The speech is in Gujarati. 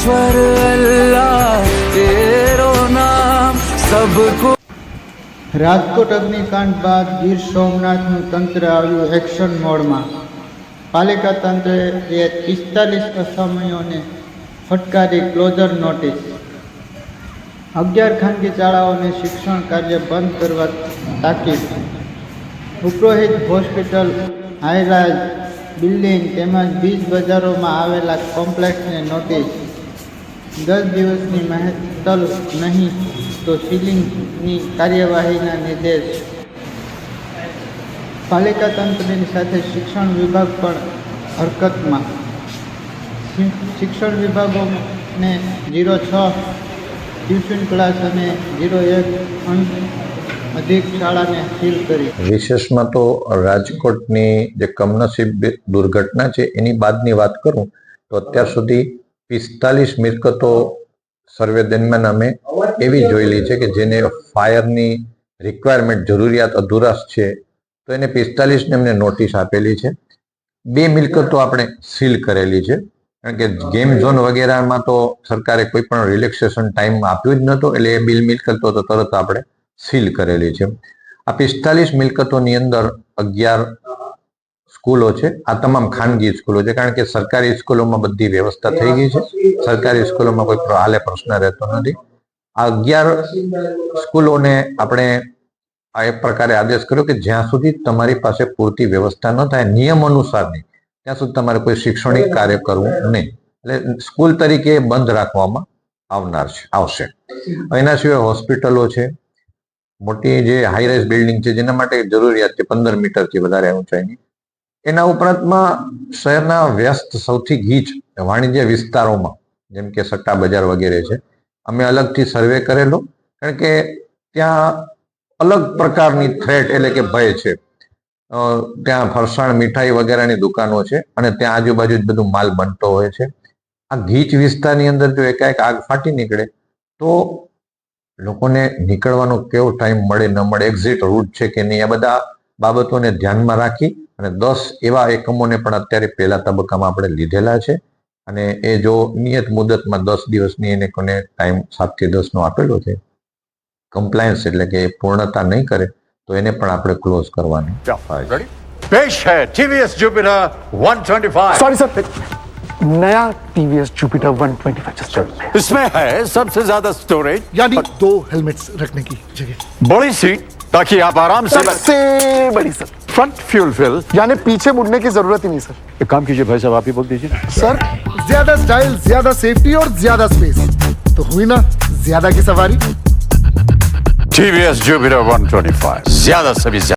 ईश्वर अल्लाह तेरो नाम सबको। રાજકોટ અગ્નિકાંડ બાદ ગીર સોમનાથનું તંત્ર આવ્યું એક્શન મોડમાં। પાલિકા તંત્રએ 45 અસામીઓને ફટકારી ક્લોઝર નોટિસ। 11 ખાનગી શાળાઓને શિક્ષણ કાર્ય બંધ કરવા તાકીદ। ઉપરોહિત હોસ્પિટલ, હાઈરાઇઝ બિલ્ડિંગ તેમજ બીજ બજારોમાં આવેલા કોમ્પ્લેક્સને નોટિસ। 10 દિવસની મહેતલ નહીં તો સીલિંગની કાર્યવાહીના નિર્દેશ। પાલિકા તંત્રની સાથે શિક્ષણ વિભાગ પણ હરકતમાં। શિક્ષણ વિભાગોને 06 ટ્યુશન ક્લાસ અને 01 અધિક શાળાને સીલ કરી। વિશેષમાં તો રાજકોટની જે કમનસીબ દુર્ઘટના છે એની બાદની વાત કરું તો અત્યાર સુધી 45 મિલકતો સર્વે દરમિયાન અમે એવી જોયેલી છે કે જેને ફાયરની રિક્વાયરમેન્ટ જરૂરિયાત અધુરાશ છે, તો એને 45 ને એમને નોટિસ આપેલી છે। 2 મિલકતો આપણે સીલ કરેલી છે, કારણ કે ગેમ ઝોન વગેરેમાં તો સરકારે કોઈ પણ રિલેક્સેશન ટાઈમ આપ્યું જ નહોતો, એટલે એ બિલ મિલકતો તો તરત આપણે સીલ કરેલી છે। આ 45 મિલકતોની અંદર 11 સ્કૂલો છે। આ તમામ ખાનગી સ્કૂલો છે, કારણ કે સરકારી સ્કૂલોમાં બધી વ્યવસ્થા થઈ ગઈ છે। સરકારી સ્કૂલોમાં કોઈ હાલે પ્રશ્ન રહેતો નથી। આ 11 સ્કૂલોને આપણે આ એક પ્રકારે આદેશ કર્યો કે જ્યાં સુધી તમારી પાસે પૂરતી વ્યવસ્થા ન થાય, નિયમ અનુસાર નહીં, ત્યાં સુધી તમારે કોઈ શૈક્ષણિક કાર્ય કરવું નહીં, એટલે સ્કૂલ તરીકે બંધ રાખવામાં આવશે। એના સિવાય હોસ્પિટલો છે, મોટી જે હાઈરાઇઝ બિલ્ડિંગ છે જેના માટે જરૂરિયાત છે 15 મીટરથી વધારે ઊંચાઈની। એના ઉપરાંતમાં શહેરના વ્યસ્ત સૌથી ગીચ વાણિજ્ય વિસ્તારોમાં જેમ કે સટ્ટા બજાર વગેરે છે, અમે અલગથી સર્વે કરેલો, કારણ કે ત્યાં અલગ પ્રકારની થ્રેટ એટલે કે ભય છે। ત્યાં ફરસાણ, મીઠાઈ વગેરેની દુકાનો છે અને ત્યાં આજુબાજુ જ બધું માલ બનતો હોય છે। આ ગીચ વિસ્તારની અંદર જો એકાએક આગ ફાટી નીકળે તો લોકોને નીકળવાનો કેવો ટાઈમ મળે ન મળે, એક્ઝિટ રૂટ છે કે નહીં, આ બધા બાબતોને ધ્યાનમાં રાખી અને 10 એવા એકમોને પણ અત્યારે પહેલા તબક્કામાં આપણે લીધેલા છે અને એ જો નિયત મુદતમાં 10 દિવસની એને કોને ટાઈમ 7 થી 10 નો આપેલો છે, કમ્પ્લાયન્સ એટલે કે પૂર્ણતા નહીં કરે તો એને પણ આપણે ક્લોઝ કરવાની છે। पेश है टीवीएस जुपिटर 125। सॉरी सर, नया टीवीएस जुपिटर 125 इसमें है सबसे ज्यादा स्टोरेज, यानी 2 हेलमेट्स रखने की जगह, बड़ी सीट ताकि आप आराम से सबसे बड़ी सर, फ्रंट फ्यूल फिल। यानी पीछे मुड़ने की जरूरत ही नहीं सर। एक काम कीजिए भाई साहब, आप ही बोल दीजिए। सर ज्यादा स्टाइल, ज्यादा सेफ्टी और ज्यादा स्पेस, तो हुई ना ज्यादा की सवारी। टीवीएस जुपिटर 125, ज्यादा से भी ज्यादा।